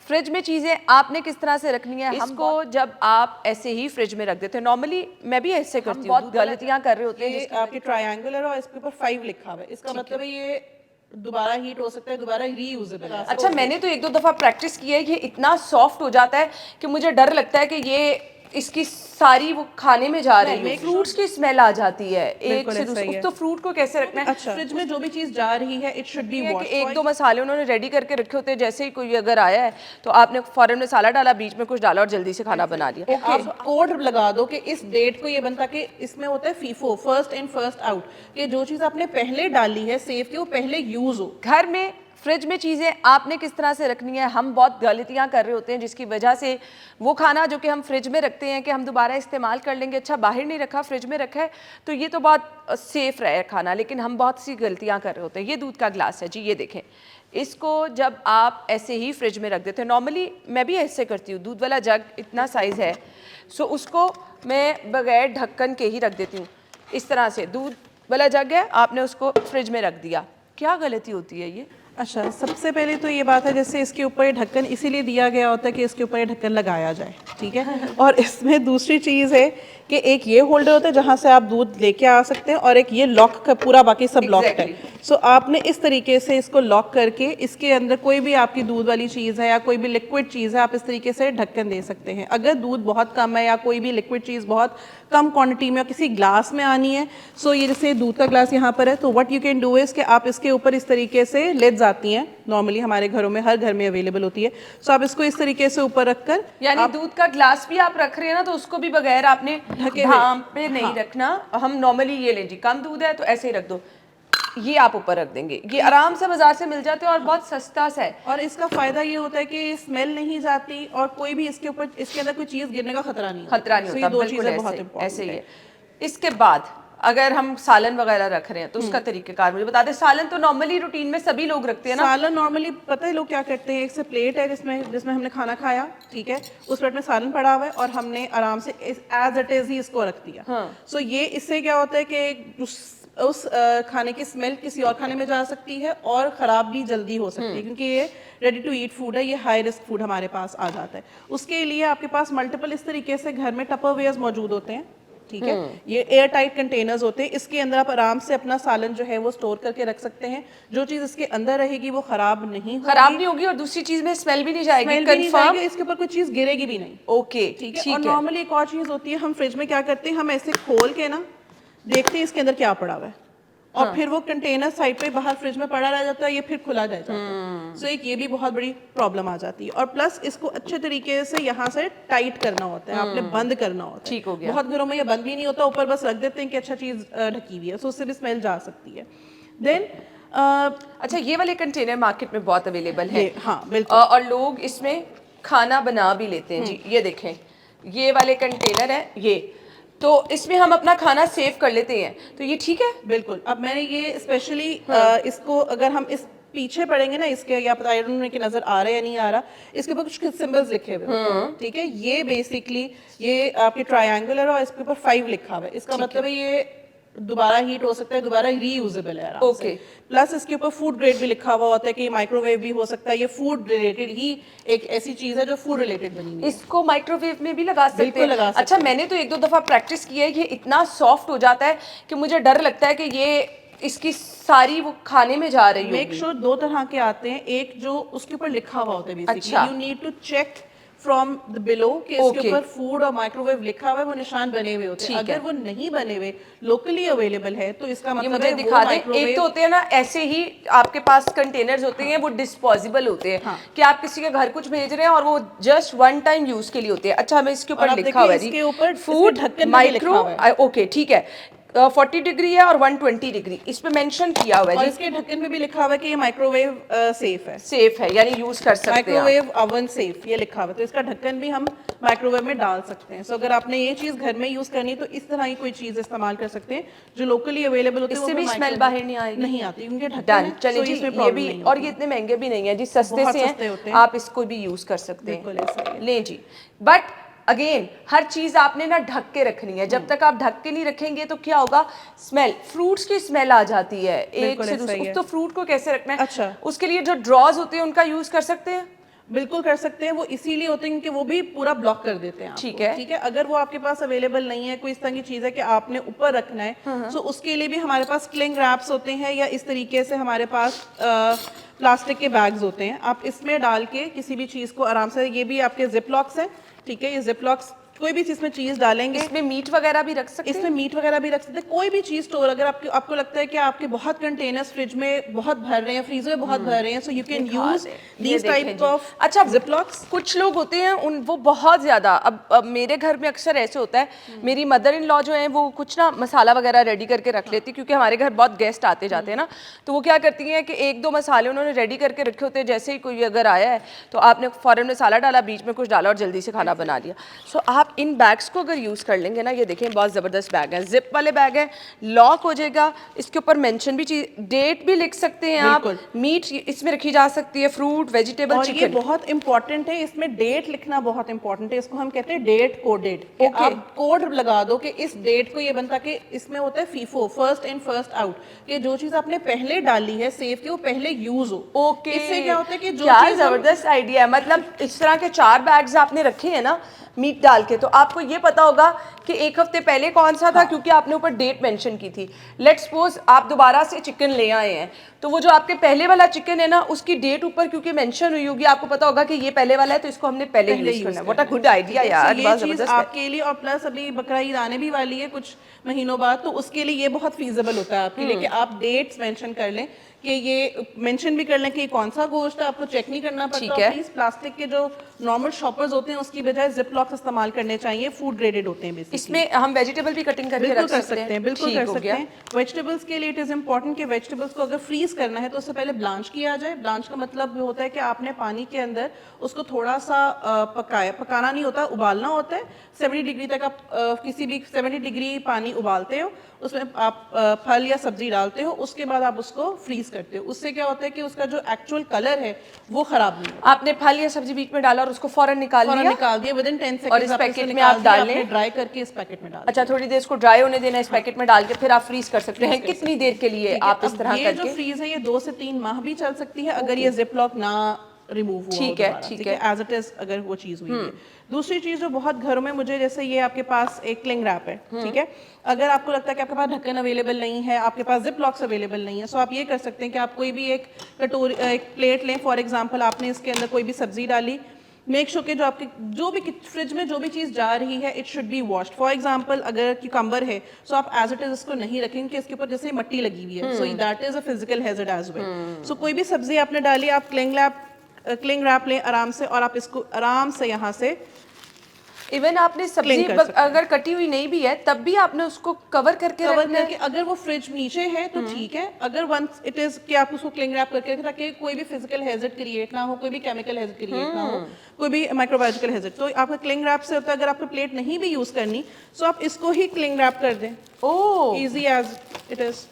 Fridge में चीजें आपने किस तरह से रखनी है। इसको जब आप ऐसे ही फ्रिज में रख देते हैं, नॉर्मली मैं भी ऐसे करती हूँ, बहुत गलतियां कर रहे होते हैं। आपके ट्रायंगुलर और इसके ऊपर 5 लिखा हुआ है, इसका मतलब है ये दोबारा हीट हो सकता है, दोबारा रीयूजेबल है। अच्छा, मैंने तो एक दो दफा प्रैक्टिस की है, ये इतना सॉफ्ट हो जाता है कि मुझे डर लगता है कि ये इसकी सारी वो खाने में जा रही है, फ्रूट्स की स्मेल आ जाती है एक से दूसरे। तो फ्रूट को कैसे रखना है? अच्छा, फ्रिज में जो भी चीज जा रही है इट शुड बी वॉश्ड। एक दो मसाले उन्होंने रेडी करके रखे होते हैं, जैसे ही कोई अगर आया है तो आपने फौरन मसाला डाला, बीच में कुछ डाला और जल्दी से खाना बना लिया। आप कोड लगा दो कि इस डेट को ये बनता कि इसमें होता है FIFO, first in first out, कि जो चीज आपने पहले डाली है सेव की वो पहले यूज हो। घर में फ्रिज में चीज़ें आपने किस तरह से रखनी है। हम बहुत गलतियां कर रहे होते हैं जिसकी वजह से वो खाना जो कि हम फ्रिज में रखते हैं कि हम दोबारा इस्तेमाल कर लेंगे, अच्छा बाहर नहीं रखा फ्रिज में रखा है तो ये तो बहुत सेफ रहे खाना, लेकिन हम बहुत सी गलतियां कर रहे होते हैं। ये दूध का ग्लास है जी, ये देखें, इसको जब आप ऐसे ही फ्रिज में रख देते हैं, नॉर्मली मैं भी ऐसे करती हूँ, दूध वाला जग इतना साइज़ है, सो उसको मैं बगैर ढक्कन के ही रख देती हूँ। इस तरह से दूध वाला जग है, आपने उसको फ्रिज में रख दिया, क्या गलती होती है ये? अच्छा, सबसे पहले तो ये बात है, जैसे इसके ऊपर ये ढक्कन इसीलिए दिया गया होता है कि इसके ऊपर ये ढक्कन लगाया जाए, ठीक है। और इसमें दूसरी चीज़ है कि एक ये होल्डर होता है जहाँ से आप दूध लेके आ सकते हैं, और एक ये लॉक का पूरा बाकी सब लॉक है। सो आपने इस तरीके से इसको लॉक करके इसके अंदर कोई भी आपकी दूध वाली चीज़ है या कोई भी लिक्विड चीज़ है, आप इस तरीके से ढक्कन दे सकते हैं। अगर दूध बहुत कम है या कोई भी लिक्विड चीज़ बहुत कम क्वांटिटी में या किसी ग्लास में आनी है, सो ये जैसे दूध का ग्लास यहाँ पर है, तो what you can do is कि आप इसके ऊपर इस तरीके से लिड्स आती हैं, नॉर्मली हमारे घरों में हर घर में अवेलेबल होती है। सो आप इसको इस तरीके से ऊपर रखकर, यानी दूध का ग्लास भी आप रख रहे हैं ना, तो उसको भी बगैर आपने ढाम पे नहीं रखना। हम नॉर्मली ये ले जी, कम दूध है तो ऐसे ही रख दो, ये आप ऊपर रख देंगे, ये आराम से बाजार से मिल जाते हैं और बहुत सस्ता सा है। और इसका फायदा ये होता है कि स्मेल नहीं जाती और कोई भी इसके ऊपर इसके अंदर कोई चीज गिरने का खतरा नहीं होता। ये दो चीजें बहुत इंपॉर्टेंट ऐसे ही है। इसके बाद अगर हम सालन वगैरह रख रहे हैं तो उसका तरीकेकार मुझे बता दें। सालन तो नॉर्मली रूटीन में सभी लोग रखते हैं ना। सालन नॉर्मली पता है लोग क्या करते हैं, एक से प्लेट है जिसमें हमने खाना खाया, ठीक है, उस प्लेट में सालन पड़ा हुआ है और हमने आराम से एज इट इज ही इसको रख दिया। सो ये इससे क्या होता है कि उस खाने की स्मेल किसी और खाने में जा सकती है और ख़राब भी जल्दी हो सकती है, क्योंकि ये रेडी टू ईट फूड है, ये हाई रिस्क फूड हमारे पास आ जाता है। उसके लिए आपके पास मल्टीपल इस तरीके से घर में टपरवेयर्स मौजूद होते हैं, ठीक है, ये एयर टाइट कंटेनर्स होते हैं, इसके अंदर आप आराम से अपना सालन जो है वो स्टोर करके रख सकते हैं। जो चीज़ इसके अंदर रहेगी वो खराब नहीं होगी और दूसरी चीज़ में स्मेल भी नहीं जाएगी, कंफर्म, इसके ऊपर कोई चीज़ गिरेगी भी नहीं। ओके, ठीक है। और नॉर्मली एक और चीज़ होती है, हम फ्रिज में क्या करते हैं, हम ऐसे खोल के ना देखते हैं इसके अंदर क्या पड़ा हुआ है, और फिर वो कंटेनर साइड पे बाहर फ्रिज में पड़ा रह जाता है, ये फिर खुला रह जाता है। सो एक ये भी बहुत बड़ी प्रॉब्लम आ जाती है। और प्लस इसको अच्छे तरीके से यहाँ से टाइट करना होता है, आपने बंद करना होता है। ठीक हो गया। बहुत घरों में ये बंद भी नहीं होता, ऊपर बस रख देते हैं कि अच्छा चीज ढकी हुई है, सो उससे भी स्मेल जा सकती है। देन अच्छा, ये वाले कंटेनर मार्केट में बहुत अवेलेबल है। हाँ बिल्कुल। और लोग इसमें खाना बना भी लेते हैं जी। ये देखें, ये वाले कंटेनर है ये, तो इसमें हम अपना खाना सेव कर लेते हैं, तो ये ठीक है। बिल्कुल। अब मैंने ये स्पेशली इसको अगर हम इस पीछे पढ़ेंगे ना इसके, या पता नहीं कि नजर आ रहा है या नहीं आ रहा, इसके ऊपर कुछ सिंबल्स लिखे हुए हैं, ठीक है। ये बेसिकली ये आपके ट्रायंगुलर और इसके ऊपर 5 लिखा हुआ है, इसका मतलब है ये दोबारा हीट हो सकता है, दोबारा रीयूजेबल है। ओके। प्लस इसके ऊपर फूड ग्रेड भी लिखा हुआ होता है कि माइक्रोवेव भी हो सकता है, ये फूड रिलेटेड ही एक ऐसी चीज है जो फूड रिलेटेड बनी हुई है। इसको माइक्रोवेव में भी लगा सकते हैं। अच्छा, मैंने तो एक दो दफा प्रैक्टिस की है, ये इतना सॉफ्ट हो जाता है कि मुझे डर लगता है कि ये इसकी सारी वो खाने में जा रही है। मेक श्योर दो तरह के आते हैं, एक जो उसके ऊपर लिखा हुआ होता है basically, you need to check from the below कि इसके ऊपर फूड और माइक्रोवेव लिखा हुआ है, वो निशान बने हुए होते हैं। अगर वो नहीं बने हुए, लोकली अवेलेबल है, तो इसका मतलब मुझे दिखा दें। एक तो होते हैं ना ऐसे ही आपके पास कंटेनर्स होते हैं, वो डिस्पोजेबल होते हैं, कि आप किसी के घर कुछ भेज रहे हैं और वो जस्ट वन टाइम यूज के लिए होते हैं। अच्छा, हमें इसके ऊपर लिखा हुआ है जी, इसके ऊपर फूड माइक्रो, ओके ठीक है, 40 डिग्री है और 120 डिग्री इस पे मेंशन किया हुआ है। और इसके ढक्कन पे भी लिखा हुआ है कि ये माइक्रोवेव सेफ है, यानी यूज कर सकते हैं, माइक्रोवेव ओवन सेफ ये लिखा हुआ है, तो इसका ढक्कन भी हम माइक्रोवेव में डाल सकते हैं। सो अगर आपने ये चीज घर में यूज करनी है तो इस तरह की कोई चीज इस्तेमाल कर सकते हैं जो लोकली अवेलेबल होती है, इससे भी स्मेल बाहर नहीं आएगी, नहीं आती, क्योंकि ढक्कन है। चलिए जी, ये भी, और ये इतने महंगे भी नहीं है जी, सस्ते से हैं, आप इसको भी यूज कर सकते हैं। ले जी, बट अगेन हर चीज आपने ना ढक के रखनी है। जब तक आप ढक के नहीं रखेंगे तो क्या होगा, स्मेल, फ्रूट्स की स्मेल आ जाती है एक से दूसरे। तो फ्रूट को कैसे रखना है? अच्छा, उसके लिए जो ड्रॉज होते हैं उनका यूज कर सकते हैं। बिल्कुल कर सकते हैं। वो इसीलिए होते हैं क्योंकि वो भी पूरा ब्लॉक कर देते हैं आपको। ठीक है। ठीक है, अगर वो आपके पास अवेलेबल नहीं है, कोई इस तरह की चीज़ है कि आपने ऊपर रखना है, तो उसके लिए भी हमारे पास क्लिंग रैप्स होते हैं, या इस तरीके से हमारे पास प्लास्टिक के बैग्स होते हैं। आप इसमें डाल के किसी भी चीज़ को आराम से, ये भी आपके जिप लॉक्स हैं, ठीक है, ये जिप लॉक्स कोई भी चीज़ में चीज़ डालेंगे, इसमें मीट वगैरह भी रख सकते हैं? इसमें मीट वगैरह भी रख सकते हैं। कोई भी चीज़ स्टोर, अगर आपको लगता है कि आपके बहुत कंटेनर्स फ्रिज में बहुत भर रहे हैं, फ्रीजर में बहुत भर रहे हैं, so you can use these type of अच्छा जिपलॉक्स। कुछ लोग होते हैं उन वो बहुत ज़्यादा, अब मेरे घर में अक्सर ऐसे होता है, मेरी मदर इन लॉ जो है वो कुछ ना मसाला वगैरह रेडी करके रख लेती, क्योंकि हमारे घर बहुत गेस्ट आते जाते हैं ना, तो वो क्या करती हैं कि एक दो मसाले उन्होंने रेडी करके रखे होते हैं, जैसे ही कोई अगर आया है तो आपने फ़ौरन मसाला डाला, बीच में कुछ डाला और जल्दी से खाना बना लिया। सो आप इन बैग्स को अगर यूज़ कर लेंगे ना, ये देखें बहुत ज़बरदस्त बैग है, जिप वाले बैग है, लॉक हो जाएगा, इसके ऊपर मेंशन भी डेट भी लिख सकते हैं आप, मीट इसमें रखी जा सकती है, फ्रूट, वेजिटेबल, चिकन। ये बहुत इंपॉर्टेंट है, इसमें डेट लिखना बहुत इंपॉर्टेंट है, इसको हम कहते हैं डेट कोडेड। आप कोड लगा दो कि इस डेट को ये बनता, कि इसमें होता है FIFO, first in first out, कि जो चीज आपने पहले डाली है सेव की वो पहले यूज हो। ओके, इससे क्या होता है कि जो क्या जबरदस्त आइडिया है। मतलब इस तरह के 4 बैग्स आपने रखे हैं ना मीट डाल के, तो आपको ये पता होगा कि एक हफ्ते पहले कौन सा था, क्योंकि आपने ऊपर डेट मेंशन की थी। लेट्स सपोज आप दोबारा से चिकन ले आए हैं, तो वो जो आपके पहले वाला चिकन है ना, उसकी डेट ऊपर क्योंकि मेंशन हुई होगी, आपको पता होगा कि ये पहले वाला है, तो इसको हमने पहले यूज करना है। व्हाट अ गुड आइडिया यार, ये चीज आपके लिए, और प्लस अभी बकरा ईद आने भी वाली है कुछ महीनों बाद, तो उसके लिए ये बहुत फीजिबल होता है आपके लिए कि आप डेट्स मेंशन कर लें, कि ये मेंशन भी कर लें कि कौन सा गोश्त है, आपको चेक नहीं करना पड़ता। प्लीज प्लास्टिक के जो नॉर्मल शॉपर्स होते हैं उसकी बजाय जिप लॉक्स इस्तेमाल करने चाहिए, फूड ग्रेडेड होते हैं बेसिकली। इसमें हम वेजिटेबल भी कटिंग करके रख सकते हैं। बिल्कुल कर सकते हैं। वेजिटेबल्स के लिए इट इज इंपॉर्टेंट कि वेजिटेबल्स को अगर फ्रीज करना है तो उससे पहले ब्लांच किया जाए। ब्लांच का मतलब होता है कि आपने पानी के अंदर उसको थोड़ा सा पकाना नहीं होता, उबालना होता है। 70 डिग्री तक आप किसी भी 70 डिग्री पानी उबालते हो, उसमें आप फल या सब्जी डालते हो, उसके बाद आप उसको फ्रीज करते हो। उससे क्या होता है कि उसका जो एक्चुअल कलर है वो खराब नहीं होता। आपने फल या सब्जी बीच में डाला और उसको फौरन निकाल दिया विदिन 10 सेकंड, और इस पैकेट में आप डाल लें, ड्राई करके इस पैकेट में डाल। अच्छा, थोड़ी देर इसको ड्राई होने देना, इस पैकेट में डाल के फिर आप फ्रीज कर सकते हैं। कितनी देर के लिए आप इस तरह करके? ये जो फ्रीज है ये 2 से 3 माह भी चल सकती है, अगर ये जिप लॉक ना रिमूव हुआ। ठीक है, एज इट इज अगर वो चीज हुई है। दूसरी चीज जो बहुत घरों में मुझे, जैसे ये आपके पास एक क्लिंग रैप है, ठीक है, अगर आपको लगता है कि आपके पास ढक्कन अवेलेबल नहीं है, आपके पास जिप लॉक्स अवेलेबल नहीं है, सो आप ये कर सकते हैं कि आप कोई भी एक कटोरी, एक प्लेट लें, फॉर एग्जांपल आपने इसके अंदर कोई भी सब्जी डाली, मेक श्योर कि जो आपके जो भी फ्रिज में जो भी चीज़ जा रही है it should be washed. For example अगर क्यूकम्बर है, सो आप एज इट इज इसको नहीं रखेंगे कि इसके ऊपर जैसे मट्टी लगी हुई है, so that is a physical hazard as well. So कोई भी सब्जी आपने डाली, आप क्लिंग रैप लें आराम से, और आप इसको आराम से यहाँ से, इवन आपने सब्जी अगर कटी हुई नहीं भी है तब भी आपने उसको कवर करके अगर वो फ्रिज नीचे है तो ठीक है, अगर वंस इट इज कि आप उसको क्लिंग रैप करके ताकि कोई भी फिजिकल हैजर्ड क्रिएट ना हो, कोई भी केमिकल हैजर्ड क्रिएट ना हो, कोई भी माइक्रोबायोलॉजिकल हैजर्ड, तो आपका क्लिंग रैप से होता है। अगर आपको प्लेट नहीं भी यूज करनी, सो आप इसको ही क्लिंग रैप कर दें। ओह, इजी एज इट इज।